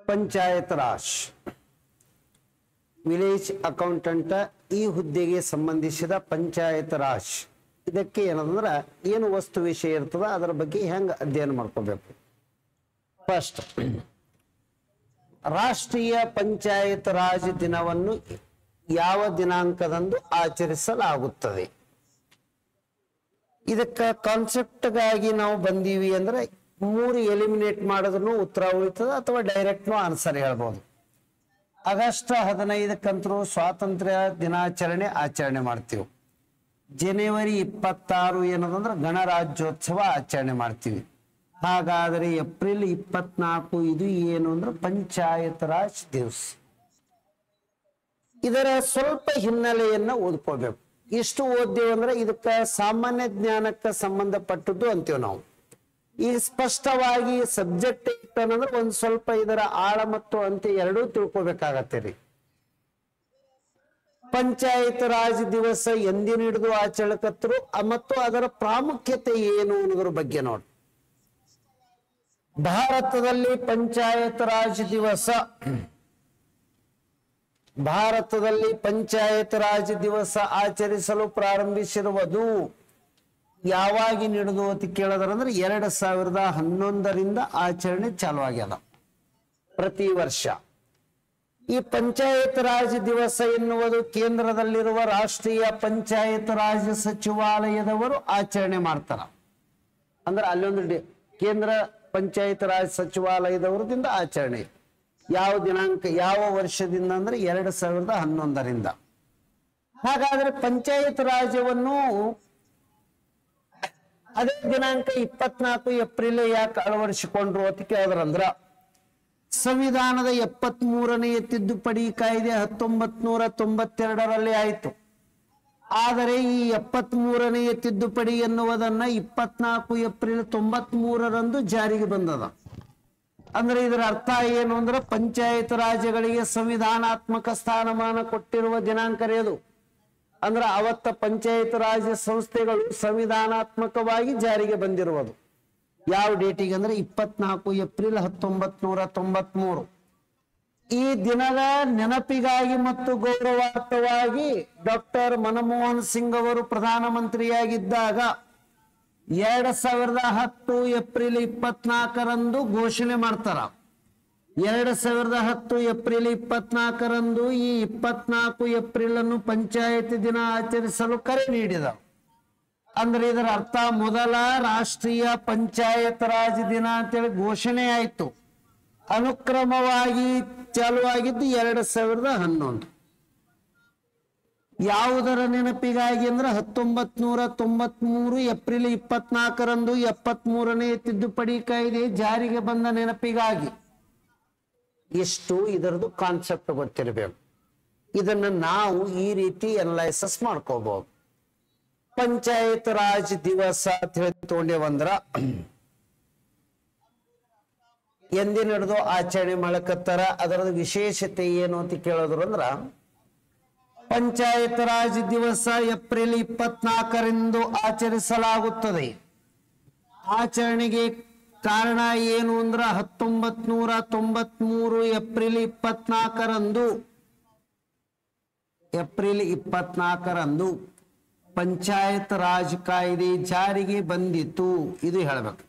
Panchayat Raj village accountant ಈ ಹುದ್ದೆಗೆ ಸಂಬಂಧಿಸಿದ ಪಂಚಾಯತ್ ರಾಜ್ ಇದಕ್ಕೆ ಏನಂದ್ರೆ ಏನು ವಸ್ತು ವಿಷಯ ಇರ್ತದ ಅದರ ಬಗ್ಗೆ ಹೆಂಗೆ ಅಧ್ಯಯನ ಮಾಡ್ಕೋಬೇಕು. ಫಸ್ಟ್, ರಾಷ್ಟ್ರೀಯ ಪಂಚಾಯತ್ ರಾಜ್ ದಿನವನ್ನು ಯಾವ ದಿನಾಂಕದಂದು ಆಚರಿಸಲಾಗುತ್ತದೆ. ಇದಕ್ಕೆ ಕಾನ್ಸೆಪ್ಟ್ಗಾಗಿ ನಾವು ಬಂದೀವಿ ಅಂದ್ರೆ 3 ಎಲಿಮಿನೇಟ್ ಮಾಡಿದ್ರು ಉತ್ತರ ಉಳಿತದ ಅಥವಾ ಡೈರೆಕ್ಟ್ ಆನ್ಸರ್ ಹೇಳ್ಬೋದು. ಆಗಸ್ಟ್ 15 ಸ್ವಾತಂತ್ರ್ಯ ದಿನಾಚರಣೆ ಆಚರಣೆ ಮಾಡ್ತೀವಿ. ಜನವರಿ 26 ಏನದಂದ್ರೆ ಗಣರಾಜ್ಯೋತ್ಸವ ಆಚರಣೆ ಮಾಡ್ತೀವಿ. ಹಾಗಾದರೆ ಏಪ್ರಿಲ್ 24 ಇದು ಏನು ಅಂದ್ರೆ ಪಂಚಾಯತ್ ರಾಜ್ ದಿವಸ. ಇದರ ಸ್ವಲ್ಪ ಹಿನ್ನೆಲೆಯನ್ನ ಓದ್ಕೋಬೇಕು. ಇಷ್ಟು ಓದ್ದೇವು ಅಂದ್ರೆ ಇದಕ್ಕೆ ಸಾಮಾನ್ಯ ಜ್ಞಾನಕ್ಕೆ ಸಂಬಂಧಪಟ್ಟದ್ದು ಅಂತೀವಿ ನಾವು. ಈಗ ಸ್ಪಷ್ಟವಾಗಿ ಸಬ್ಜೆಕ್ಟ್ ಏನಂದ್ರೆ ಒಂದ್ ಸ್ವಲ್ಪ ಇದರ ಆಳ ಮತ್ತು ಅಂತ್ಯ ಎರಡೂ ತಿಳ್ಕೊಬೇಕಾಗತ್ತೆ ರೀ. ಪಂಚಾಯತ್ ರಾಜ್ ದಿವಸ ಎಂದಿನ ಹಿಡಿದು ಆಚರಣಕತ್ತರು ಮತ್ತು ಅದರ ಪ್ರಾಮುಖ್ಯತೆ ಏನು ಅನ್ನೋದ್ರ ಬಗ್ಗೆ ನೋಡಿ. ಭಾರತದಲ್ಲಿ ಪಂಚಾಯತ್ ರಾಜ್ ದಿವಸ ಆಚರಿಸಲು ಪ್ರಾರಂಭಿಸಿರುವುದು ಯಾವಾಗಿ ನಡೆದು ಅಂತ ಕೇಳಿದ್ರಂದ್ರೆ 2011ರಿಂದ ಆಚರಣೆ ಚಾಲುವಾಗ್ಯದ ಪ್ರತಿ ವರ್ಷ. ಈ ಪಂಚಾಯತ್ ರಾಜ್ ದಿವಸ ಎನ್ನುವುದು ಕೇಂದ್ರದಲ್ಲಿರುವ ರಾಷ್ಟ್ರೀಯ ಪಂಚಾಯತ್ ರಾಜ್ ಸಚಿವಾಲಯದವರು ಆಚರಣೆ ಮಾಡ್ತಾರ. ಅಂದ್ರೆ ಅಲ್ಲೊಂದು ಕೇಂದ್ರ ಪಂಚಾಯತ್ ರಾಜ್ ಸಚಿವಾಲಯದವರದಿಂದ ಆಚರಣೆ. ಯಾವ ದಿನಾಂಕ ಯಾವ ವರ್ಷದಿಂದ ಅಂದ್ರೆ 2011ರಿಂದ. ಹಾಗಾದ್ರೆ ಪಂಚಾಯತ್ ರಾಜ್ಯವನ್ನು ಅದೇ ದಿನಾಂಕ 24 ಏಪ್ರಿಲ್ ಯಾಕೆ ಅಳವಡಿಸಿಕೊಂಡ್ರು ಅಂತ ಕೇಳಿದ್ರಂದ್ರ ಸಂವಿಧಾನದ 73ನೇ ತಿದ್ದುಪಡಿ ಕಾಯ್ದೆ 1992ರಲ್ಲಿ ಆಯಿತು. ಆದರೆ ಈ 73ನೇ ತಿದ್ದುಪಡಿ ಎನ್ನುವುದನ್ನ 24 ಏಪ್ರಿಲ್ 93ರಂದು ಜಾರಿಗೆ ಬಂದದ. ಅಂದ್ರೆ ಇದರ ಅರ್ಥ ಏನು ಅಂದ್ರೆ ಪಂಚಾಯತ್ ರಾಜ್ಯಗಳಿಗೆ ಸಂವಿಧಾನಾತ್ಮಕ ಸ್ಥಾನಮಾನ ಕೊಟ್ಟಿರುವ ದಿನಾಂಕ ಅದು. ಅಂದ್ರೆ ಅವತ್ತ ಪಂಚಾಯತ್ ರಾಜ್ ಸಂಸ್ಥೆಗಳು ಸಂವಿಧಾನಾತ್ಮಕವಾಗಿ ಜಾರಿಗೆ ಬಂದಿರುವುದು ಯಾವ ಡೇಟಿಗೆ ಅಂದ್ರೆ 24 ಏಪ್ರಿಲ್ 1993. ಈ ದಿನದ ನೆನಪಿಗಾಗಿ ಮತ್ತು ಗೌರವಾರ್ಥವಾಗಿ ಡಾಕ್ಟರ್ ಮನಮೋಹನ್ ಸಿಂಗ್ ಅವರು ಪ್ರಧಾನಮಂತ್ರಿಯಾಗಿದ್ದಾಗ 2010 ಏಪ್ರಿಲ್ 24ರಂದು ಘೋಷಣೆ ಮಾಡ್ತಾರ. 2010 ಏಪ್ರಿಲ್ 24ರಂದು ಈ 24 ಏಪ್ರಿಲ್ ಅನ್ನು ಪಂಚಾಯತ್ ದಿನ ಆಚರಿಸಲು ಕರೆ ನೀಡಿದ. ಅಂದ್ರೆ ಇದರ ಅರ್ಥ ಮೊದಲ ರಾಷ್ಟ್ರೀಯ ಪಂಚಾಯತ್ ರಾಜ್ ದಿನ ಅಂತೇಳಿ ಘೋಷಣೆ ಆಯ್ತು. ಅನುಕ್ರಮವಾಗಿ ಚಾಲುವಾಗಿದ್ದು 2011. ಯಾವುದರ ನೆನಪಿಗಾಗಿ ಅಂದ್ರೆ 1993 ಏಪ್ರಿಲ್ 24ರಂದು 73ನೇ ತಿದ್ದುಪಡಿ ಕಾಯ್ದೆ ಜಾರಿಗೆ ಬಂದ ನೆನಪಿಗಾಗಿ. ಎಷ್ಟು ಇದರದು ಕಾನ್ಸೆಪ್ಟ್ ಗೊತ್ತಿರಬೇಕು. ಇದನ್ನ ನಾವು ಈ ರೀತಿ ಅನಲೈಸಿಸ್ ಮಾಡ್ಕೋಬಹುದು. ಪಂಚಾಯತ್ ರಾಜ್ ದಿವಸ ಅಂತ ಹೇಳಿ ತಗೊಂಡೇವಂದ್ರ ಎಂದಿನ ಹಿಡಿದು ಆಚರಣೆ ಮಾಡಕತ್ತಾರ. ಅದರದ ವಿಶೇಷತೆ ಏನು ಅಂತ ಕೇಳಿದ್ರು ಅಂದ್ರ ಪಂಚಾಯತ್ ರಾಜ್ ದಿವಸ ಏಪ್ರಿಲ್ 24ರಂದು ಆಚರಿಸಲಾಗುತ್ತದೆ. ಆಚರಣೆಗೆ ಕಾರಣ ಏನು ಅಂದ್ರ 1993 ಏಪ್ರಿಲ್ 24ರಂದು ಪಂಚಾಯತ್ ರಾಜ್ ಕಾಯ್ದೆ ಜಾರಿಗೆ ಬಂದಿತು. ಇದು ಹೇಳಬೇಕು.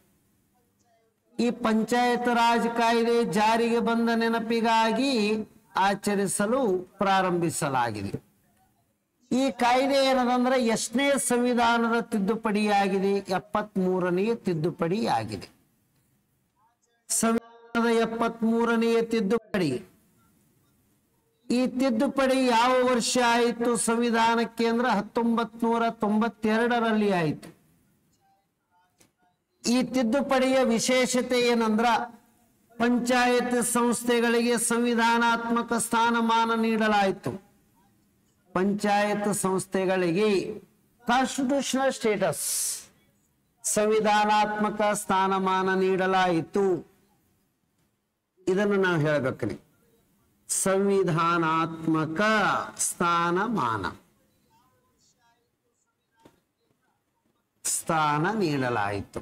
ಈ ಪಂಚಾಯತ್ ರಾಜ್ ಕಾಯ್ದೆ ಜಾರಿಗೆ ಬಂದ ನೆನಪಿಗಾಗಿ ಆಚರಿಸಲು ಪ್ರಾರಂಭಿಸಲಾಗಿದೆ. ಈ ಕಾಯ್ದೆ ಏನದಂದ್ರೆ ಎಷ್ಟನೇ ಸಂವಿಧಾನದ ತಿದ್ದುಪಡಿಯಾಗಿದೆ? 73ನೇ ತಿದ್ದುಪಡಿಯಾಗಿದೆ. ಸಂವಿಧಾನದ 73ನೇ ತಿದ್ದುಪಡಿ. ಈ ತಿದ್ದುಪಡಿ ಯಾವ ವರ್ಷ ಆಯಿತು ಸಂವಿಧಾನಕ್ಕೆ ಅಂದ್ರೆ 1992ರಲ್ಲಿ ಆಯಿತು. ಈ ತಿದ್ದುಪಡಿಯ ವಿಶೇಷತೆ ಏನಂದ್ರ ಪಂಚಾಯತ್ ಸಂಸ್ಥೆಗಳಿಗೆ ಸಂವಿಧಾನಾತ್ಮಕ ಸ್ಥಾನಮಾನ ನೀಡಲಾಯಿತು. ಪಂಚಾಯತ್ ಸಂಸ್ಥೆಗಳಿಗೆ ಕಾನ್ಸ್ಟಿಟ್ಯೂಷನಲ್ ಸ್ಟೇಟಸ್ ಸಂವಿಧಾನಾತ್ಮಕ ಸ್ಥಾನಮಾನ ನೀಡಲಾಯಿತು. ಇದನ್ನು ನಾವು ಹೇಳಬೇಕ್ರಿ. ಸಂವಿಧಾನಾತ್ಮಕ ಸ್ಥಾನ ನೀಡಲಾಯಿತು.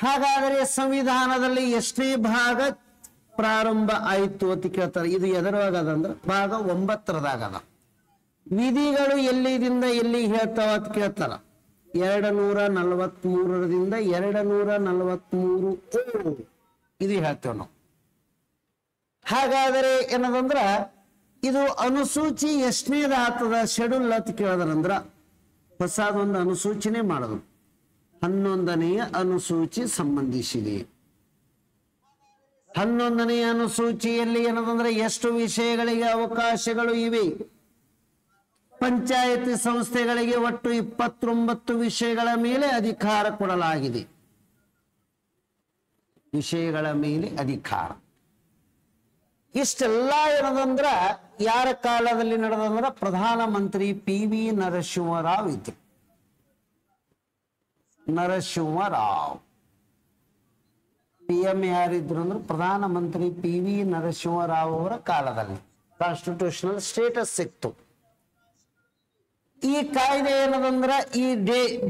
ಹಾಗಾದರೆ ಸಂವಿಧಾನದಲ್ಲಿ ಎಷ್ಟನೇ ಭಾಗ ಪ್ರಾರಂಭ ಆಯ್ತು ಅಂತ ಕೇಳ್ತಾರೆ. ಇದು ಎದರವಾಗದ ಅಂದ್ರೆ ಭಾಗ 9 ವಿಧಿಗಳು ಎಲ್ಲಿದಿಂದ ಎಲ್ಲಿ ಹೇಳ್ತಾವ ಅಂತ ಕೇಳ್ತಾರ. 243 243 ಇದು ಹೇಳ್ತೇವೆ ನಾವು. ಹಾಗಾದರೆ ಏನದಂದ್ರ ಇದು ಅನುಸೂಚಿ ಎಷ್ಟನೇದ ಆತದ ಶೆಡ್ಯೂಲ್ ಅಂತ ಕೇಳದ್ರಂದ್ರ ಹೊಸದೊಂದು ಅನುಸೂಚಿನೇ ಮಾಡೋದು. 11ನೆಯ ಅನುಸೂಚಿ ಸಂಬಂಧಿಸಿದೆ. 11ನೆಯ ಅನುಸೂಚಿಯಲ್ಲಿ ಏನದಂದ್ರೆ ಎಷ್ಟು ವಿಷಯಗಳಿಗೆ ಅವಕಾಶಗಳು ಇವೆ. ಪಂಚಾಯತಿ ಸಂಸ್ಥೆಗಳಿಗೆ ಒಟ್ಟು 29 ವಿಷಯಗಳ ಮೇಲೆ ಅಧಿಕಾರ ಕೊಡಲಾಗಿದೆ. ವಿಷಯಗಳ ಮೇಲೆ ಅಧಿಕಾರ ಇಷ್ಟೆಲ್ಲ ಏನದಂದ್ರ ಯಾರ ಕಾಲದಲ್ಲಿ ನಡೆದಂದ್ರ ಪ್ರಧಾನಮಂತ್ರಿ PV ನರಸಿಂಹರಾವ್ ಇದ್ರು. ನರಸಿಂಹರಾವ್ PM ಯಾರಿದ್ರು ಅಂದ್ರೆ ಪ್ರಧಾನಮಂತ್ರಿ PV ನರಸಿಂಹರಾವ್ ಅವರ ಕಾಲದಲ್ಲಿ ಕಾನ್ಸ್ಟಿಟ್ಯೂಷನಲ್ ಸ್ಟೇಟಸ್ ಸಿಕ್ತು. ಈ ಕಾಯ್ದೆ ಏನದಂದ್ರ ಈ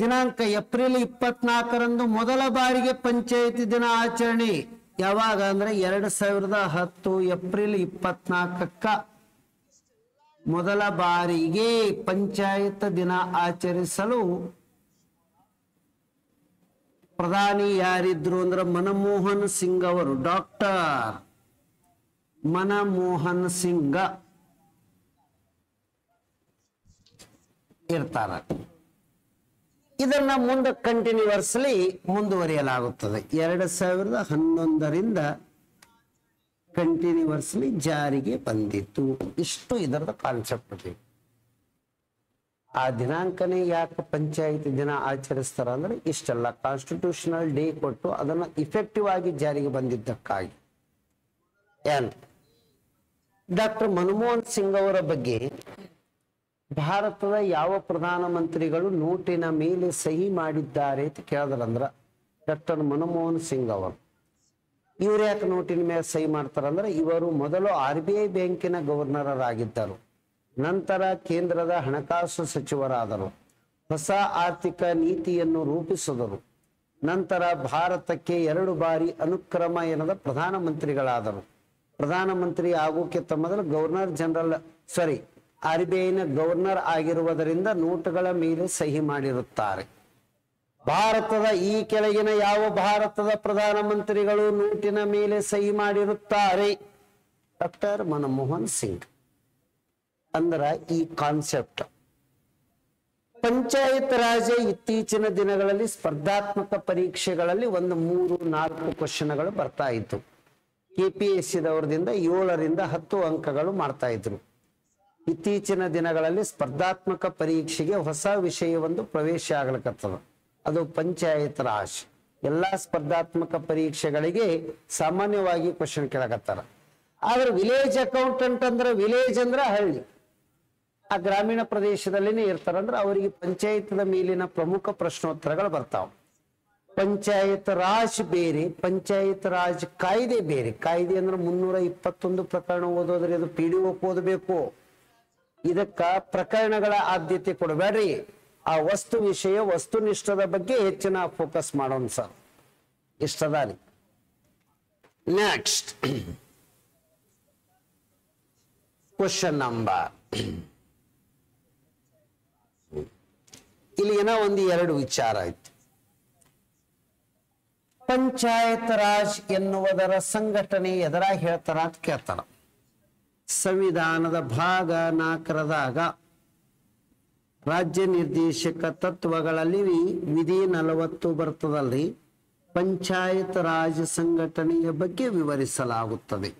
ದಿನಾಂಕ ಏಪ್ರಿಲ್ 24ರಂದು ಮೊದಲ ಬಾರಿಗೆ ಪಂಚಾಯತಿ ದಿನ ಆಚರಣೆ. ಯಾವಾಗ ಅಂದ್ರೆ 2010 ಏಪ್ರಿಲ್ 24ಕ್ಕ ಮೊದಲ ಬಾರಿಗೆ ಪಂಚಾಯತ್ ದಿನ ಆಚರಿಸಲು ಪ್ರಧಾನಿ ಯಾರಿದ್ರು ಅಂದ್ರೆ ಮನಮೋಹನ್ ಸಿಂಗ್ ಅವರು. ಡಾಕ್ಟರ್ ಮನಮೋಹನ್ ಸಿಂಗ್ ಇರ್ತಾರ. ಇದನ್ನ ಮುಂದೆ ಕಂಟಿನ್ಯೂಸ್ಲಿ ಮುಂದುವರಿಯಲಾಗುತ್ತದೆ. 2011ರಿಂದ ಕಂಟಿನ್ಯೂಸ್ಲಿ ಜಾರಿಗೆ ಬಂದಿತ್ತು. ಇಷ್ಟು ಇದರದ ಕಾನ್ಸೆಪ್ಟ್ ಇದೆ. ಆ ದಿನಾಂಕನೇ ಯಾಕೆ ಪಂಚಾಯತಿ ದಿನ ಆಚರಿಸ್ತಾರ ಅಂದ್ರೆ ಇಷ್ಟೆಲ್ಲ ಕಾನ್ಸ್ಟಿಟ್ಯೂಷನಲ್ ಡೇ ಕೊಟ್ಟು ಅದನ್ನ ಇಫೆಕ್ಟಿವ್ ಆಗಿ ಜಾರಿಗೆ ಬಂದಿದ್ದಕ್ಕಾಗಿ. ಏನ್ ಡಾಕ್ಟರ್ ಮನಮೋಹನ್ ಸಿಂಗ್ ಅವರ ಬಗ್ಗೆ ಭಾರತದ ಯಾವ ಪ್ರಧಾನಮಂತ್ರಿಗಳು ನೋಟಿನ ಮೇಲೆ ಸಹಿ ಮಾಡಿದ್ದಾರೆ ಅಂತ ಕೇಳಿದ್ರಂದ್ರ ಡಾಕ್ಟರ್ ಮನಮೋಹನ್ ಸಿಂಗ್ ಅವರು. ಇವ್ರು ಯಾಕೆ ನೋಟಿನ ಮೇಲೆ ಸಹಿ ಮಾಡ್ತಾರಂದ್ರೆ ಇವರು ಮೊದಲು RBI ಬ್ಯಾಂಕಿನ ಗವರ್ನರ್ ಆಗಿದ್ದರು. ನಂತರ ಕೇಂದ್ರದ ಹಣಕಾಸು ಸಚಿವರಾದರು. ಹೊಸ ಆರ್ಥಿಕ ನೀತಿಯನ್ನು ರೂಪಿಸಿದರು. ನಂತರ ಭಾರತಕ್ಕೆ 2 ಬಾರಿ ಅನುಕ್ರಮ ಎನ್ನದ ಪ್ರಧಾನಮಂತ್ರಿಗಳಾದರು. ಪ್ರಧಾನಮಂತ್ರಿ ಆಗೋಕ್ಕಿಂತ ಮೊದಲು ಗವರ್ನರ್ ಜನರಲ್ RBIನ ಗವರ್ನರ್ ಆಗಿರುವುದರಿಂದ ನೋಟುಗಳ ಮೇಲೆ ಸಹಿ ಮಾಡಿರುತ್ತಾರೆ. ಭಾರತದ ಈ ಕೆಳಗಿನ ಯಾವ ಭಾರತದ ಪ್ರಧಾನಮಂತ್ರಿಗಳು ನೋಟಿನ ಮೇಲೆ ಸಹಿ ಮಾಡಿರುತ್ತಾರೆ? ಡಾಕ್ಟರ್ ಮನಮೋಹನ್ ಸಿಂಗ್. ಅಂದ್ರ ಈ ಕಾನ್ಸೆಪ್ಟ್ ಪಂಚಾಯತ್ ರಾಜ್ ಇತ್ತೀಚಿನ ದಿನಗಳಲ್ಲಿ ಸ್ಪರ್ಧಾತ್ಮಕ ಪರೀಕ್ಷೆಗಳಲ್ಲಿ 3-4 ಕ್ವಶನ್ಗಳು ಬರ್ತಾ ಇತ್ತು. KPSCದವರದಿಂದ 7ರಿಂದ 10 ಅಂಕಗಳು ಮಾಡ್ತಾ ಇದ್ರು. ಇತ್ತೀಚಿನ ದಿನಗಳಲ್ಲಿ ಸ್ಪರ್ಧಾತ್ಮಕ ಪರೀಕ್ಷೆಗೆ ಹೊಸ ವಿಷಯವೊಂದು ಪ್ರವೇಶ ಆಗ್ಲಿಕ್ಕತ್ತದ. ಅದು ಪಂಚಾಯತ್ ರಾಜ್. ಎಲ್ಲಾ ಸ್ಪರ್ಧಾತ್ಮಕ ಪರೀಕ್ಷೆಗಳಿಗೆ ಸಾಮಾನ್ಯವಾಗಿ ಕ್ವಶನ್ ಕೇಳಕತ್ತಾರ. ಆದ್ರೆ ವಿಲೇಜ್ ಅಕೌಂಟೆಂಟ್ ಅಂದ್ರೆ ವಿಲೇಜ್ ಅಂದ್ರೆ ಹಳ್ಳಿ, ಆ ಗ್ರಾಮೀಣ ಪ್ರದೇಶದಲ್ಲಿನೇ ಇರ್ತಾರಂದ್ರೆ ಅವರಿಗೆ ಪಂಚಾಯತ್ದ ಮೇಲಿನ ಪ್ರಮುಖ ಪ್ರಶ್ನೋತ್ತರಗಳು ಬರ್ತಾವ. ಪಂಚಾಯತ್ ರಾಜ್ ಬೇರೆ, ಪಂಚಾಯತ್ ರಾಜ್ ಕಾಯ್ದೆ ಬೇರೆ. ಕಾಯ್ದೆ ಅಂದ್ರೆ 321 ಪ್ರಕರಣ ಓದೋದ್ರೆ ಅದು PDO ಓದಬೇಕು. ಇದಕ್ಕ ಪ್ರಕರಣಗಳ ಆದ್ಯತೆ ಕೊಡಬೇಡ್ರಿ. ಆ ವಸ್ತುನಿಷ್ಠದ ಬಗ್ಗೆ ಹೆಚ್ಚಿನ ಫೋಕಸ್ ಮಾಡೋಣ ಸರ್. ಇಷ್ಟದಾನಿ. Next question number. ಇಲ್ಲಿ ಏನೋ 1-2 ವಿಚಾರ ಆಯ್ತು. ಪಂಚಾಯತ್ ರಾಜ್ ಎನ್ನುವುದರ ಸಂಘಟನೆ ಎದರ ಹೇಳ್ತಾರ ಅಂತ ಕೇಳ್ತಾರ. ಸಂವಿಧಾನದ ಭಾಗ 4ರದಾಗ ರಾಜ್ಯ ನಿರ್ದೇಶಕ ತತ್ವಗಳಲ್ಲಿ ವಿಧಿ 40 ಬರ್ತದಲ್ರಿ. ಪಂಚಾಯತ್ ರಾಜ್ ಸಂಘಟನೆಯ ಬಗ್ಗೆ ವಿವರಿಸಲಾಗುತ್ತದೆ.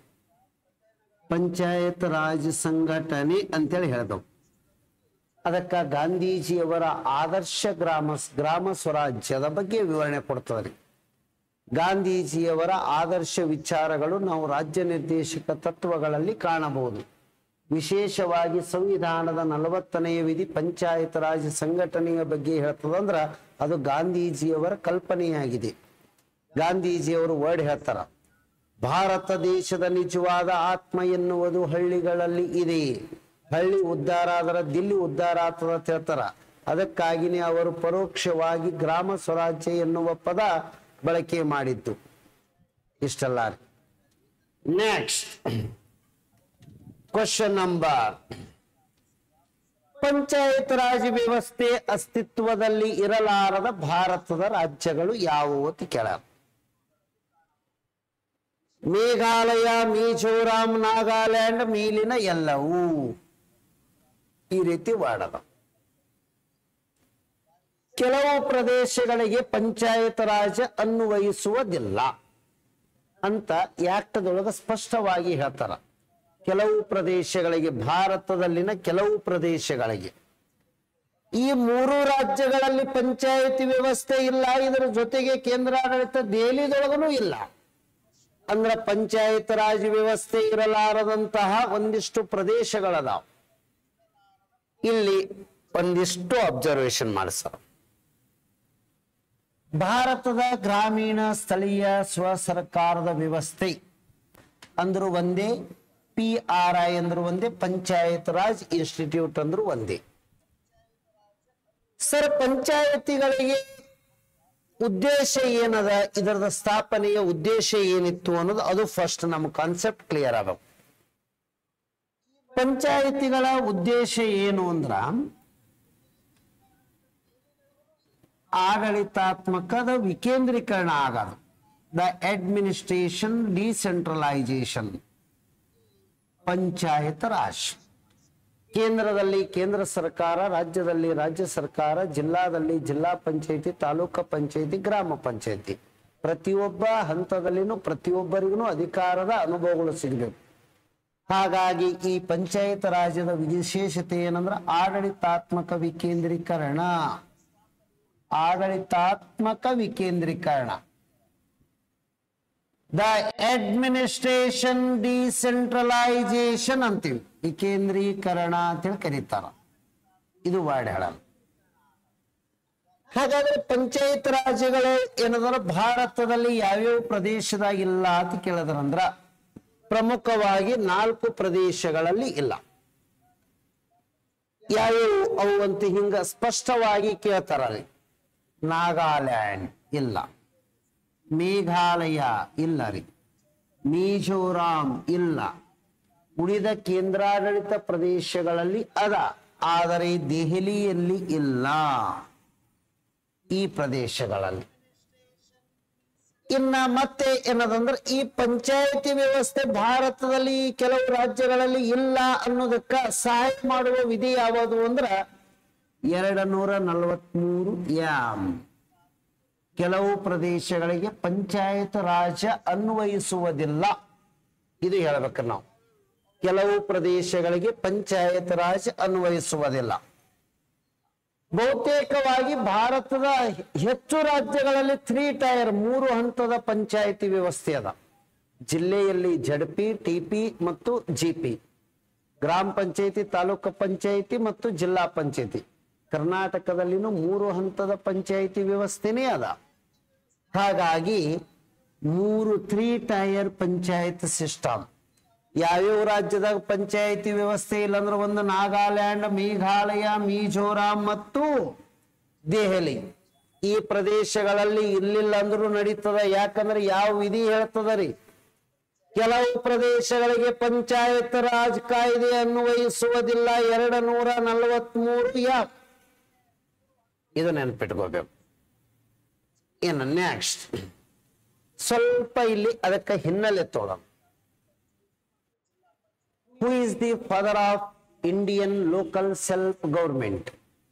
ಪಂಚಾಯತ್ ರಾಜ್ ಸಂಘಟನೆ ಅಂತೇಳಿ ಹೇಳಿದವು. ಅದಕ್ಕ ಗಾಂಧೀಜಿಯವರ ಆದರ್ಶ ಗ್ರಾಮ ಸ್ವರಾಜ್ಯದ ಬಗ್ಗೆ ವಿವರಣೆ ಕೊಡ್ತದ್ರಿ. ಗಾಂಧೀಜಿಯವರ ಆದರ್ಶ ವಿಚಾರಗಳು ನಾವು ರಾಜ್ಯ ನಿರ್ದೇಶಕ ತತ್ವಗಳಲ್ಲಿ ಕಾಣಬಹುದು. ವಿಶೇಷವಾಗಿ ಸಂವಿಧಾನದ 40ನೆಯ ವಿಧಿ ಪಂಚಾಯತ್ ರಾಜ್ ಸಂಘಟನೆಯ ಬಗ್ಗೆ ಹೇಳ್ತದಂದ್ರ ಅದು ಗಾಂಧೀಜಿಯವರ ಕಲ್ಪನೆಯಾಗಿದೆ. ಗಾಂಧೀಜಿಯವರು ವರ್ಡ್ ಹೇಳ್ತಾರ, ಭಾರತ ದೇಶದ ನಿಜವಾದ ಆತ್ಮ ಎನ್ನುವುದು ಹಳ್ಳಿಗಳಲ್ಲಿ ಇದೆ. ಹಳ್ಳಿ ಉದ್ಧಾರ ಆದ್ರ ದಿಲ್ಲಿ ಉದ್ಧಾರ ಆಗ್ತದ ಅಂತ ಹೇಳ್ತಾರ. ಅದಕ್ಕಾಗಿನೇ ಅವರು ಪರೋಕ್ಷವಾಗಿ ಗ್ರಾಮ ಸ್ವರಾಜ್ಯ ಎನ್ನುವ ಪದ ಬಳಕೆ ಮಾಡಿದ್ದು. ಇಷ್ಟಲ್ಲ. Next question number, panchayat raj ವ್ಯವಸ್ಥೆ ಅಸ್ತಿತ್ವದಲ್ಲಿ ಇರಲಾರದ ಭಾರತದ ರಾಜ್ಯಗಳು ಯಾವುವು ಅಂತ ಕೇಳ್ಯಾರ. ಮೇಘಾಲಯ, ಮಿಜೋರಾಂ, ನಾಗಾಲ್ಯಾಂಡ್, ಮೇಲಿನ ಎಲ್ಲವೂ, ಈ ರೀತಿ ವಾಡದ. ಕೆಲವು ಪ್ರದೇಶಗಳಿಗೆ ಪಂಚಾಯತ್ ರಾಜ್ ಅನ್ವಯಿಸುವುದಿಲ್ಲ ಅಂತ ಆಕ್ಟ್ದೊಳಗ ಸ್ಪಷ್ಟವಾಗಿ ಹೇಳ್ತಾರ. ಕೆಲವು ಪ್ರದೇಶಗಳಿಗೆ, ಭಾರತದಲ್ಲಿನ ಕೆಲವು ಪ್ರದೇಶಗಳಿಗೆ, ಈ 3 ರಾಜ್ಯಗಳಲ್ಲಿ ಪಂಚಾಯತಿ ವ್ಯವಸ್ಥೆ ಇಲ್ಲ. ಇದರ ಜೊತೆಗೆ ಕೇಂದ್ರಾಡಳಿತ ದೆಹಲಿದೊಳಗನೂ ಇಲ್ಲ. ಅಂದ್ರ ಪಂಚಾಯತ್ ರಾಜ್ ವ್ಯವಸ್ಥೆ ಇರಲಾರದಂತಹ ಒಂದಿಷ್ಟು ಪ್ರದೇಶಗಳದಾವ. ಇಲ್ಲಿ ಒಂದಿಷ್ಟು ಅಬ್ಸರ್ವೇಷನ್ ಮಾಡಿಸ. ಭಾರತದ ಗ್ರಾಮೀಣ ಸ್ಥಳೀಯ ಸ್ವ ಸರ್ಕಾರದ ವ್ಯವಸ್ಥೆ ಅಂದ್ರು ಒಂದೇ, PRI ಅಂದ್ರು ಒಂದೇ, ಪಂಚಾಯತ್ ರಾಜ್ ಇನ್ಸ್ಟಿಟ್ಯೂಟ್ ಅಂದ್ರು ಒಂದೇ. ಸರ್, ಪಂಚಾಯತಿಗಳಿಗೆ ಉದ್ದೇಶ ಏನದ, ಇದರದ ಸ್ಥಾಪನೆಯ ಉದ್ದೇಶ ಏನಿತ್ತು ಅನ್ನೋದು ಅದು ಫಸ್ಟ್ ನಮ್ಮ ಕಾನ್ಸೆಪ್ಟ್ ಕ್ಲಿಯರ್ ಆಗಬೇಕು. ಪಂಚಾಯತಿಗಳ ಉದ್ದೇಶ ಏನು ಅಂದ್ರ ಆಡಳಿತಾತ್ಮಕದ ವಿಕೇಂದ್ರೀಕರಣ ಆಗೋದು, the administration decentralisation. Panchayat raj ಕೇಂದ್ರದಲ್ಲಿ ಕೇಂದ್ರ ಸರ್ಕಾರ, ರಾಜ್ಯದಲ್ಲಿ ರಾಜ್ಯ ಸರ್ಕಾರ, ಜಿಲ್ಲಾದಲ್ಲಿ ಜಿಲ್ಲಾ ಪಂಚಾಯತಿ, ತಾಲೂಕು ಪಂಚಾಯತಿ, ಗ್ರಾಮ ಪಂಚಾಯತಿ, ಪ್ರತಿಯೊಬ್ಬ ಹಂತದಲ್ಲಿನೂ ಪ್ರತಿಯೊಬ್ಬರಿಗೂ ಅಧಿಕಾರದ ಅನುಭವಗಳು ಸಿಗಬೇಕು. ಹಾಗಾಗಿ ಈ ಪಂಚಾಯತ್ ರಾಜ್ಯದ ವಿಶೇಷತೆ ಏನಂದ್ರೆ ಆಡಳಿತಾತ್ಮಕ ವಿಕೇಂದ್ರೀಕರಣ. ಆಡಳಿತಾತ್ಮಕ ವಿಕೇಂದ್ರೀಕರಣ, ದ ಅಡ್ಮಿನಿಸ್ಟ್ರೇಷನ್ ಡಿಸೆಂಟ್ರಲೈಸೇಷನ್ ಅಂತೀವಿ, ವಿಕೇಂದ್ರೀಕರಣ ಅಂತೇಳಿ ಕರೀತಾರ. ಇದು ವರ್ಡ್ ಹೇಳಲ್ಲ. ಹಾಗಾದ್ರೆ ಪಂಚಾಯತ್ ರಾಜ್ಯಗಳು ಏನಂದ್ರೆ ಭಾರತದಲ್ಲಿ ಯಾವ್ಯಾವ ಪ್ರದೇಶದಾಗಿಲ್ಲ ಅಂತ ಕೇಳಿದ್ರಂದ್ರ ಪ್ರಮುಖವಾಗಿ 4 ಪ್ರದೇಶಗಳಲ್ಲಿ ಇಲ್ಲ. ಯಾವ್ಯಾವ ಅವು ಅಂತ ಹಿಂಗ ಸ್ಪಷ್ಟವಾಗಿ ಕೇಳ್ತಾರಲ್ಲಿ. ನಾಗಾಲ್ಯಾಂಡ್ ಇಲ್ಲ, ಮೇಘಾಲಯ ಇಲ್ಲ ರೀ, ಮಿಜೋರಾಂ ಇಲ್ಲ, ಉಳಿದ ಕೇಂದ್ರಾಡಳಿತ ಪ್ರದೇಶಗಳಲ್ಲಿ ಅದ, ಆದರೆ ದೆಹಲಿಯಲ್ಲಿ ಇಲ್ಲ. ಈ ಪ್ರದೇಶಗಳಲ್ಲಿ ಇನ್ನ ಮತ್ತೆ ಏನದಂದ್ರೆ ಈ ಪಂಚಾಯತಿ ವ್ಯವಸ್ಥೆ ಭಾರತದಲ್ಲಿ ಕೆಲವು ರಾಜ್ಯಗಳಲ್ಲಿ ಇಲ್ಲ ಅನ್ನೋದಕ್ಕ ಸಹಾಯ ಮಾಡುವ ವಿಧಿ ಯಾವುದು ಅಂದ್ರ 243 ಯಾಮ್. ಕೆಲವು ಪ್ರದೇಶಗಳಿಗೆ ಪಂಚಾಯತ್ ರಾಜ್ ಅನ್ವಯಿಸುವುದಿಲ್ಲ. ಇದು ಹೇಳ್ಬೇಕು ನಾವು. ಕೆಲವು ಪ್ರದೇಶಗಳಿಗೆ ಪಂಚಾಯತ್ ರಾಜ್ ಅನ್ವಯಿಸುವುದಿಲ್ಲ. ಬಹುತೇಕವಾಗಿ ಭಾರತದ ಹೆಚ್ಚು ರಾಜ್ಯಗಳಲ್ಲಿ 3 ಟೈರ್ 3 ಹಂತದ ಪಂಚಾಯತಿ ವ್ಯವಸ್ಥೆ ಅದ. ಜಿಲ್ಲೆಯಲ್ಲಿ ZP, TP ಮತ್ತು GP, ಗ್ರಾಮ ಪಂಚಾಯತಿ, ತಾಲೂಕು ಪಂಚಾಯತಿ ಮತ್ತು ಜಿಲ್ಲಾ ಪಂಚಾಯತಿ. ಕರ್ನಾಟಕದಲ್ಲಿನೂ 3 ಹಂತದ ಪಂಚಾಯತಿ ವ್ಯವಸ್ಥೆನೇ ಅದ. ಹಾಗಾಗಿ 3 ಟೈರ್ ಪಂಚಾಯತ್ ಸಿಸ್ಟಮ್. ಯಾವ್ಯಾವ ರಾಜ್ಯದಾಗ ಪಂಚಾಯತಿ ವ್ಯವಸ್ಥೆ ಇಲ್ಲಂದ್ರೆ ಒಂದು ನಾಗಾಲ್ಯಾಂಡ್, ಮೇಘಾಲಯ, ಮಿಜೋರಾಂ ಮತ್ತು ದೆಹಲಿ. ಈ ಪ್ರದೇಶಗಳಲ್ಲಿ ಇರ್ಲಿಲ್ಲ ಅಂದ್ರೂ ನಡೀತದ. ಯಾಕಂದ್ರೆ ಯಾವ ವಿಧಿ ಹೇಳ್ತದ ರೀ, ಕೆಲವು ಪ್ರದೇಶಗಳಿಗೆ ಪಂಚಾಯತ್ ರಾಜ್ ಕಾಯ್ದೆ ಅನ್ವಯಿಸುವುದಿಲ್ಲ. 243 ಯಾಪ್. ಇದು ನೆನಪಿಟ್ಕೋಬೇಕು. ಇನ್ನು ನೆಕ್ಸ್ಟ್ ಸ್ವಲ್ಪ ಇಲ್ಲಿ ಅದಕ್ಕೆ ಹಿನ್ನೆಲೆ ತೋಳ. Who is the father of Indian local self-government?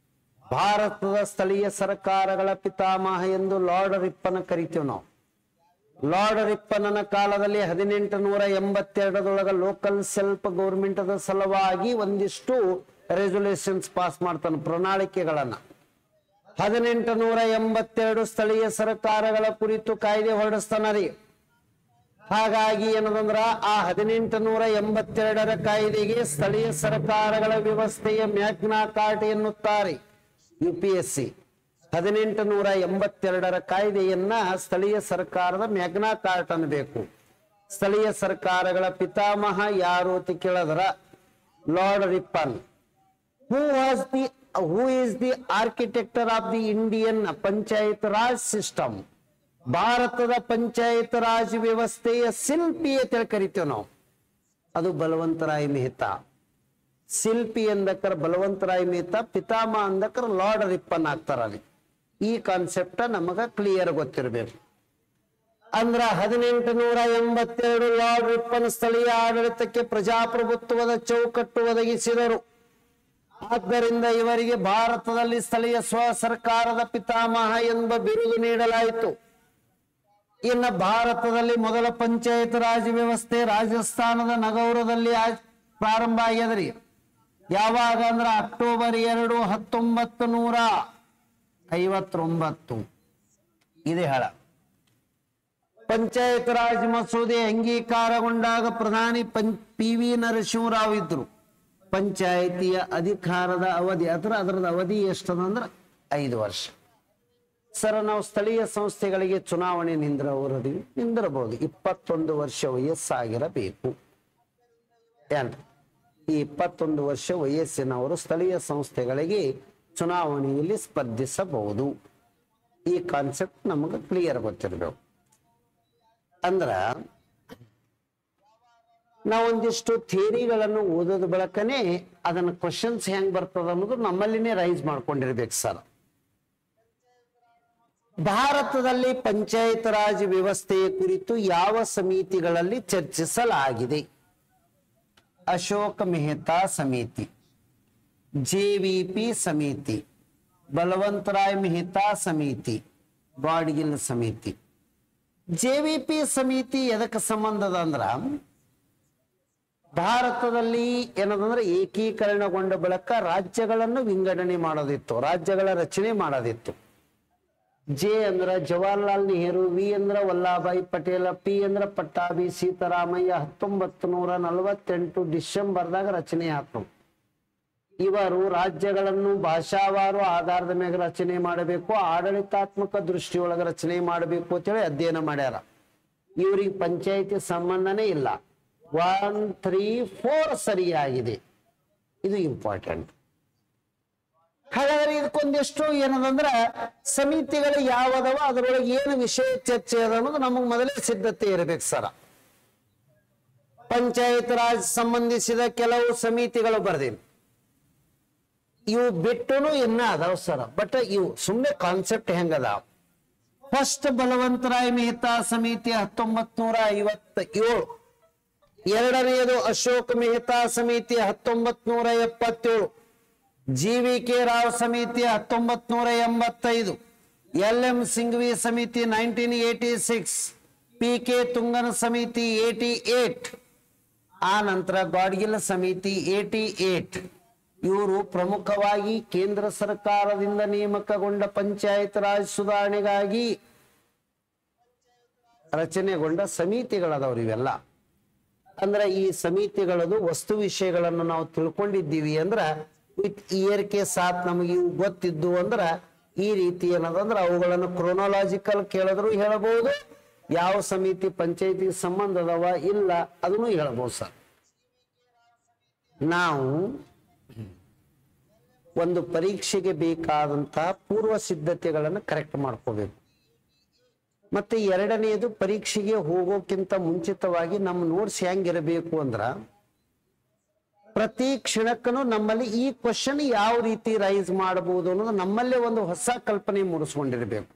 ಭಾರತದ ಸ್ಥಳೀಯ ಸರ್ಕಾರಗಳ ಪಿತಾಮಹ ಎಂದು ಲಾರ್ಡ್ ರಿಪ್ಪನ್ ಕರಿತೀವಿ ನಾವು. ಲಾರ್ಡ್ ರಿಪ್ಪನ್ನ ಕಾಲದಲ್ಲಿ 1882 ಲೋಕಲ್ ಸೆಲ್ಫ್ ಗೌರ್ಮೆಂಟ್ ಅದ ಸಲುವಾಗಿ ಒಂದಿಷ್ಟು ರೆಸೊಲ್ಯೂಷನ್ಸ್ ಪಾಸ್ ಮಾಡ್ತಾನೆ, ಪ್ರಣಾಳಿಕೆಗಳನ್ನ. 1882 ಸ್ಥಳೀಯ ಸರ್ಕಾರಗಳ ಕುರಿತು ಕಾಯ್ದೆ ಹೊರಡಿಸ್ತಾನ ರೀ. ಹಾಗಾಗಿ ಏನದಂದ್ರ ಆ 1882 ಕಾಯ್ದೆಗೆ ಸ್ಥಳೀಯ ಸರ್ಕಾರಗಳ ವ್ಯವಸ್ಥೆಯ ಮ್ಯಾಗ್ನಾ ಕಾರ್ಟ್ ಎನ್ನುತ್ತಾರೆ UPSC. 1882 ಕಾಯ್ದೆಯನ್ನ ಸ್ಥಳೀಯ ಸರ್ಕಾರದ ಮ್ಯಾಗ್ನಾ ಕಾರ್ಟ್ ಅನ್ಬೇಕು. ಸ್ಥಳೀಯ ಸರ್ಕಾರಗಳ ಪಿತಾಮಹ ಯಾರು ಅಂತ ಕೇಳಿದ್ರ lord Ripon. Who is the architect of the Indian Panchayat Raj system? ಭಾರತದ ಪಂಚಾಯತ್ ರಾಜ್ ವ್ಯವಸ್ಥೆಯ ಶಿಲ್ಪಿ ಅಂತ ಕರಿತೇವೆ ನಾವು. ಅದು ಬಲವಂತರಾಯ್ ಮೆಹ್ತಾ. ಶಿಲ್ಪಿ ಅಂದಕ್ಕರ ಬಲವಂತರಾಯ್ ಮೆಹ್ತಾ, ಪಿತಾಮಹ ಅಂದಕ್ಕರ ಲಾರ್ಡ್ ರಿಪ್ಪನ್ ಆಗ್ತಾರ. ಅಲ್ಲಿ ಈ ಕಾನ್ಸೆಪ್ಟ ನಮಗ ಕ್ಲಿಯರ್ ಗೊತ್ತಿರಬೇಕು. ಅಂದ್ರ 1882 ಲಾರ್ಡ್ ರಿಪ್ಪನ್ ಸ್ಥಳೀಯ ಆಡಳಿತಕ್ಕೆ ಪ್ರಜಾಪ್ರಭುತ್ವದ ಚೌಕಟ್ಟು ಒದಗಿಸಿದರು. ಆದ್ದರಿಂದ ಇವರಿಗೆ ಭಾರತದಲ್ಲಿ ಸ್ಥಳೀಯ ಸ್ವ ಸರ್ಕಾರದ ಪಿತಾಮಹ ಎಂಬ ಬಿರುದು ನೀಡಲಾಯಿತು. ಇನ್ನು ಭಾರತದಲ್ಲಿ ಮೊದಲ ಪಂಚಾಯತ್ ರಾಜ್ ವ್ಯವಸ್ಥೆ ರಾಜಸ್ಥಾನದ ನಗೌರದಲ್ಲಿ ಪ್ರಾರಂಭ ಆಗ್ಯದ್ರಿ. ಯಾವಾಗ ಅಂದ್ರ ಅಕ್ಟೋಬರ್ 2, 1959. ಇದೇ ಹೇಳ. ಪಂಚಾಯತ್ ರಾಜ್ ಮಸೂದೆ ಅಂಗೀಕಾರಗೊಂಡಾಗ ಪ್ರಧಾನಿ PV ನರಸಿಂಹರಾವ್ ಇದ್ರು. ಪಂಚಾಯತಿಯ ಅಧಿಕಾರದ ಅವಧಿ ಅದರದ ಅವಧಿ ಎಷ್ಟದಂದ್ರ 5 ವರ್ಷ. ಸರ್, ನಾವು ಸ್ಥಳೀಯ ಸಂಸ್ಥೆಗಳಿಗೆ ಚುನಾವಣೆ ನಿಂದಿರಬಹುದು. 21 ವರ್ಷ ವಯಸ್ಸಾಗಿರಬೇಕು. ಈ 21 ವರ್ಷ ವಯಸ್ಸಿನವರು ಸ್ಥಳೀಯ ಸಂಸ್ಥೆಗಳಿಗೆ ಚುನಾವಣೆಯಲ್ಲಿ ಸ್ಪರ್ಧಿಸಬಹುದು. ಈ ಕಾನ್ಸೆಪ್ಟ್ ನಮಗೆ ಕ್ಲಿಯರ್ ಗೊತ್ತಿರಬೇಕು. ಅಂದ್ರ ನಾವೊಂದಿಷ್ಟು ಥಿಯರಿಗಳನ್ನು ಓದೋದ ಬಳಕನೆ ಅದನ್ನ ಕ್ವಶನ್ಸ್ ಹೆಂಗ್ ಬರ್ತದ ಅನ್ನೋದು ನಮ್ಮಲ್ಲಿನೇ ರೈಸ್ ಮಾಡ್ಕೊಂಡಿರ್ಬೇಕು ಸರ್. ಭಾರತದಲ್ಲಿ ಪಂಚಾಯತ್ ರಾಜ್ ವ್ಯವಸ್ಥೆಯ ಕುರಿತು ಯಾವ ಸಮಿತಿಗಳಲ್ಲಿ ಚರ್ಚಿಸಲಾಗಿದೆ? ಅಶೋಕ್ ಮೆಹ್ತಾ ಸಮಿತಿ, JVP ಸಮಿತಿ, ಬಲವಂತರಾಯ್ ಮೆಹ್ತಾ ಸಮಿತಿ, ಗಾಡ್ಗಿಲ್ ಸಮಿತಿ. JVP ಸಮಿತಿ ಎದಕ್ಕೆ ಸಂಬಂಧದ ಅಂದ್ರ ಭಾರತದಲ್ಲಿ ಏನದಂದ್ರೆ ಏಕೀಕರಣಗೊಂಡ ಬಳಿಕ ರಾಜ್ಯಗಳನ್ನು ವಿಂಗಡಣೆ ಮಾಡೋದಿತ್ತು, ರಾಜ್ಯಗಳ ರಚನೆ ಮಾಡೋದಿತ್ತು. ಜೆ ಅಂದ್ರ ಜವಾಹರ್ಲಾಲ್ ನೆಹರು, ವಿ ಅಂದ್ರ ವಲ್ಲಭಾಯ್ ಪಟೇಲ್, ಪಿ ಅಂದ್ರ ಪಟ್ಟಾಭಿ ಸೀತಾರಾಮಯ್ಯ 1948 ಡಿಸೆಂಬರ್ದಾಗ ರಚನೆ ಆಯ್ತು. ಇವರು ರಾಜ್ಯಗಳನ್ನು ಭಾಷಾವಾರು ಆಧಾರದ ಮೇಲೆ ರಚನೆ ಮಾಡಬೇಕು, ಆಡಳಿತಾತ್ಮಕ ದೃಷ್ಟಿಯೊಳಗ ರಚನೆ ಮಾಡಬೇಕು ಅಂತೇಳಿ ಅಧ್ಯಯನ ಮಾಡ್ಯಾರ. ಇವ್ರಿಗೆ ಪಂಚಾಯತಿ ಸಂಬಂಧನೇ ಇಲ್ಲ. 1, 3, 4 ಸರಿಯಾಗಿದೆ. ಇದು ಇಂಪಾರ್ಟೆಂಟ್. ಹಾಗಾದ್ರೆ ಇದಕ್ಕೊಂದಿಷ್ಟು ಏನದಂದ್ರ ಸಮಿತಿಗಳು ಯಾವದವ, ಅದರೊಳಗೆ ಏನು ವಿಷಯ ಚರ್ಚೆ ಅದ ಅನ್ನೋದು ನಮಗ್ ಮೊದಲೇ ಸಿದ್ಧತೆ ಇರಬೇಕು ಸರ. ಪಂಚಾಯತ್ ರಾಜ್ ಸಂಬಂಧಿಸಿದ ಕೆಲವು ಸಮಿತಿಗಳು ಬರ್ದೀನಿ. ಇವು ಬಿಟ್ಟುನು ಇನ್ನ ಅದಾವ ಸರ. ಬಟ್ ಇವು ಸುಮ್ಮನೆ ಕಾನ್ಸೆಪ್ಟ್ ಹೆಂಗದಾವ. ಫಸ್ಟ್ ಬಲವಂತರಾಯ್ ಮೆಹ್ತಾ ಸಮಿತಿ 1957. ಎರಡನೆಯದು ಅಶೋಕ್ ಮೆಹ್ತಾ ಸಮಿತಿ 1977. GVK ರಾವ್ ಸಮಿತಿ 1985. LM ಸಿಂಘವಿ ಸಮಿತಿ 1986. PK ತುಂಗನ್ ಸಮಿತಿ 88. ಆ ನಂತರ ಗಾಡ್ಗಿಲ್ ಸಮಿತಿ 88. ಇವರು ಪ್ರಮುಖವಾಗಿ ಕೇಂದ್ರ ಸರ್ಕಾರದಿಂದ ನೇಮಕಗೊಂಡ ಪಂಚಾಯತ್ ರಾಜ್ ಸುಧಾರಣೆಗಾಗಿ ರಚನೆಗೊಂಡ ಸಮಿತಿಗಳದವ್ರು ಇವೆಲ್ಲ. ಅಂದ್ರೆ ಈ ಸಮಿತಿಗಳದು ವಸ್ತು ವಿಷಯಗಳನ್ನು ನಾವು ತಿಳ್ಕೊಂಡಿದ್ದೀವಿ ಅಂದ್ರ ವಿತ್ ಇಯರ್ ಕೆ ಸಾಥ್ ನಮಗೆ ಇವು ಗೊತ್ತಿದ್ದು ಅಂದ್ರ ಈ ರೀತಿ ಏನದಂದ್ರ ಅವುಗಳನ್ನು ಕ್ರೋನಾಲಾಜಿಕಲ್ ಕೇಳಿದ್ರು ಹೇಳಬಹುದು. ಯಾವ ಸಮಿತಿ ಪಂಚಾಯತಿ ಸಂಬಂಧ ಅದಾವ ಇಲ್ಲ ಅದನ್ನು ಹೇಳಬಹುದು ಸರ್. ನಾವು ಒಂದು ಪರೀಕ್ಷೆಗೆ ಬೇಕಾದಂತಹ ಪೂರ್ವ ಸಿದ್ಧತೆಗಳನ್ನು ಕರೆಕ್ಟ್ ಮಾಡ್ಕೋಬೇಕು. ಮತ್ತೆ ಎರಡನೆಯದು, ಪರೀಕ್ಷೆಗೆ ಹೋಗೋಕ್ಕಿಂತ ಮುಂಚಿತವಾಗಿ ನಮ್ಮ ನೋಟ್ಸ್ ಹೆಂಗಿರಬೇಕು ಅಂದ್ರ ಪ್ರತಿ ಕ್ಷಣಕ್ಕೂ ನಮ್ಮಲ್ಲಿ ಈ ಕ್ವಶನ್ ಯಾವ ರೀತಿ ರೈಸ್ ಮಾಡಬಹುದು ಅನ್ನೋದು ನಮ್ಮಲ್ಲೇ ಒಂದು ಹೊಸ ಕಲ್ಪನೆ ಮೂಡಿಸ್ಕೊಂಡಿರ್ಬೇಕು.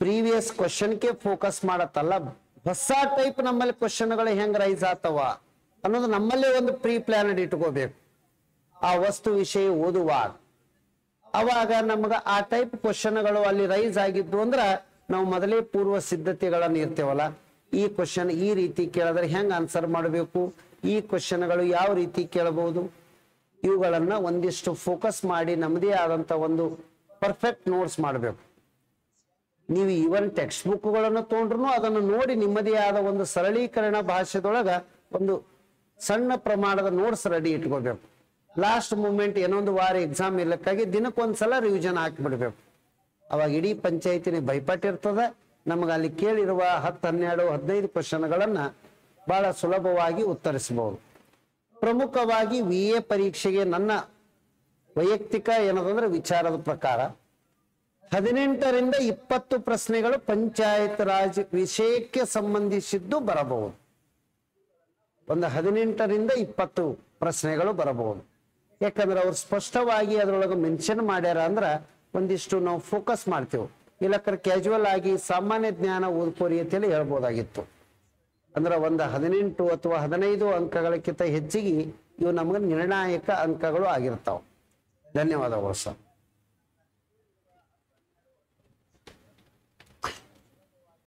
ಪ್ರೀವಿಯಸ್ ಕ್ವಶನ್ಗೆ ಫೋಕಸ್ ಮಾಡತ್ತಲ್ಲ, ಹೊಸ ಟೈಪ್ ನಮ್ಮಲ್ಲಿ ಕ್ವಶನ್ಗಳು ಹೆಂಗ್ ರೈಸ್ ಆತವ ಅನ್ನೋದು ನಮ್ಮಲ್ಲೇ ಒಂದು ಪ್ರೀ ಪ್ಲಾನ್ ಇಟ್ಕೋಬೇಕು. ಆ ವಸ್ತು ವಿಷಯ ಓದುವಾಗ ಅವಾಗ ನಮ್ಗ ಆ ಟೈಪ್ ಕ್ವಶನ್ಗಳು ಅಲ್ಲಿ ರೈಸ್ ಆಗಿದ್ದು ಅಂದ್ರ ನಾವು ಮೊದಲೇ ಪೂರ್ವ ಸಿದ್ಧತೆಗಳನ್ನ ಇರ್ತೇವಲ್ಲ, ಈ ಕ್ವಶನ್ ಈ ರೀತಿ ಕೇಳಿದ್ರೆ ಹೆಂಗ್ ಆನ್ಸರ್ ಮಾಡಬೇಕು, ಈ ಕ್ವಶನ್ಗಳು ಯಾವ ರೀತಿ ಕೇಳಬಹುದು, ಇವುಗಳನ್ನ ಒಂದಿಷ್ಟು ಫೋಕಸ್ ಮಾಡಿ ನಮ್ಮದೇ ಆದಂತ ಒಂದು ಪರ್ಫೆಕ್ಟ್ ನೋಟ್ಸ್ ಮಾಡಬೇಕು. ನೀವು ಈವನ್ ಟೆಕ್ಸ್ಟ್ ಬುಕ್ಗಳನ್ನು ತಗೊಂಡ್ರು ಅದನ್ನು ನೋಡಿ ನಿಮ್ಮದೇ ಆದ ಒಂದು ಸರಳೀಕರಣ ಭಾಷೆದೊಳಗ ಒಂದು ಸಣ್ಣ ಪ್ರಮಾಣದ ನೋಟ್ಸ್ ರೆಡಿ ಇಟ್ಕೋಬೇಕು. ಲಾಸ್ಟ್ ಮೂಮೆಂಟ್ ಏನೊಂದು ವಾರ ಎಕ್ಸಾಮ್ ಇರ್ಲಿಕ್ಕಾಗಿ ದಿನಕ್ಕೊಂದ್ಸಲ ರಿವಿಷನ್ ಹಾಕಿಬಿಡ್ಬೇಕು. ಅವಾಗ ಇಡೀ ಪಂಚಾಯತಿನ ಭಯಪಟ್ಟಿರ್ತದ. ನಮಗೆ ಅಲ್ಲಿ ಕೇಳಿರುವ 10, 12, 15 ಕ್ವಶನ್ಗಳನ್ನ ಬಹಳ ಸುಲಭವಾಗಿ ಉತ್ತರಿಸಬಹುದು. ಪ್ರಮುಖವಾಗಿ VA ಪರೀಕ್ಷೆಗೆ ನನ್ನ ವೈಯಕ್ತಿಕ ಏನದಂದ್ರೆ ವಿಚಾರದ ಪ್ರಕಾರ 18ರಿಂದ 20 ಪ್ರಶ್ನೆಗಳು ಪಂಚಾಯತ್ ರಾಜ್ ವಿಷಯಕ್ಕೆ ಸಂಬಂಧಿಸಿದ್ದು ಬರಬಹುದು. ಒಂದು 18ರಿಂದ 20 ಪ್ರಶ್ನೆಗಳು ಬರಬಹುದು. ಯಾಕಂದ್ರೆ ಅವ್ರು ಸ್ಪಷ್ಟವಾಗಿ ಅದರೊಳಗೆ ಮೆನ್ಷನ್ ಮಾಡ್ಯಾರ ಅಂದ್ರ ಒಂದಿಷ್ಟು ನಾವು ಫೋಕಸ್ ಮಾಡ್ತೇವೆ. ಇಲ್ಲಕ್ಕರ ಕ್ಯಾಜುವಲ್ ಆಗಿ ಸಾಮಾನ್ಯ ಜ್ಞಾನ ಓದ್ಕೋರಿ ಅಂತೇಳಿ ಹೇಳ್ಬೋದಾಗಿತ್ತು. ಅಂದ್ರೆ ಒಂದು 18 ಅಥವಾ 15 ಅಂಕಗಳಕ್ಕಿಂತ ಹೆಚ್ಚಿಗೆ ಇವು ನಮಗೆ ನಿರ್ಣಾಯಕ ಅಂಕಗಳು ಆಗಿರ್ತಾವ. ಧನ್ಯವಾದಗಳು ಸರ್.